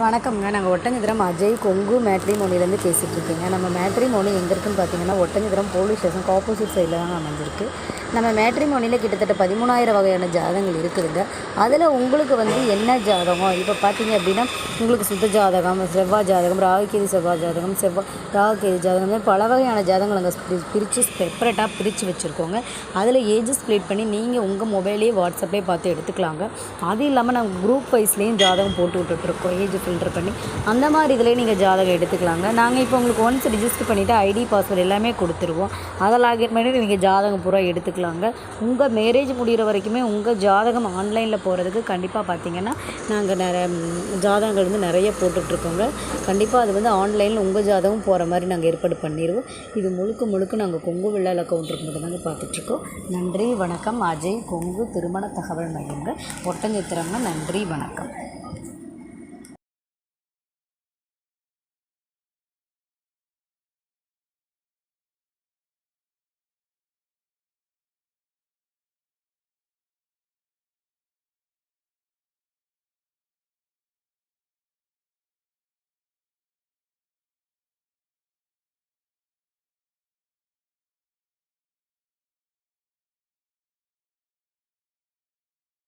வணக்கம்ங்க. நாங்கள் ஒட்டஞ்சத்திரம் அஜய் கொங்கு மேட்ரிமோனிலேருந்து பேசிகிட்டு இருக்கேங்க. நம்ம மேட்ரிமோனி எங்கே இருக்குன்னு பார்த்தீங்கன்னா, ஒட்டஞ்சத்திரம் போலீஸ் ஸ்டேஷனுக்கு ஆப்போசிட் சைடில் தாங்க அமைஞ்சிருக்கு. நம்ம மேட்ரிமோனியில் கிட்டத்தட்ட 13,000 வகையான ஜாதகங்கள் இருக்குதுங்க. அதில் உங்களுக்கு என்ன ஜாதகம் இப்போ பார்த்தீங்க அப்படின்னா, உங்களுக்கு சுத்த ஜாதகம், செவ்வாய் ஜாதகம், ராகுகேது செவ்வாய் ஜாதகம், ராகுகேது ஜாதகம், பல வகையான ஜாதகங்கள் நாங்கள் பிரித்து செப்பரேட்டாக பிரித்து வச்சுருக்கோங்க. அதில் ஏஜ் ஸ்ப்ளிட் பண்ணி நீங்கள் உங்கள் மொபைலே வாட்ஸ்அப்லேயே பார்த்து எடுத்துக்கலாங்க. அது இல்லாமல் நாங்கள் குரூப் வைஸ்லேயும் ஜாதகம் போட்டு விட்டுட்ருக்கோம், ஏஜ் ஃபில்டர் பண்ணி. அந்த மாதிரி இதிலே நீங்கள் ஜாதகம் எடுத்துக்கலாங்க. நாங்கள் இப்போ உங்களுக்கு ஒன்ஸ் ரிஜிஸ்டர் பண்ணிவிட்டு ஐடி பாஸ்வேர்டு எல்லாமே கொடுத்துருவோம். அதை லாகின் பண்ணி நீங்கள் ஜாதகம் பூரா எடுத்துக்கலாங்க. உங்கள் மேரேஜ் முடிகிற வரைக்குமே உங்கள் ஜாதகம் ஆன்லைனில் போகிறதுக்கு கண்டிப்பாக பார்த்தீங்கன்னா நாங்கள் ஜாதகங்கள் நிறைய போட்டுட்ருக்கோங்க. கண்டிப்பாக அது ஆன்லைனில் உங்கள் ஜாதகம் போகிற மாதிரி நாங்கள் ஏற்பாடு பண்ணிடுவோம். இது முழுக்க நாங்கள் கொங்கு விழாவில் அக்கௌண்ட் மட்டும் தாங்க பார்த்துட்ருக்கோம். நன்றி, வணக்கம். அஜய் கொங்கு திருமண தகவல் மையங்க, ஒட்டஞ்சத்திரங்க. நன்றி, வணக்கம்.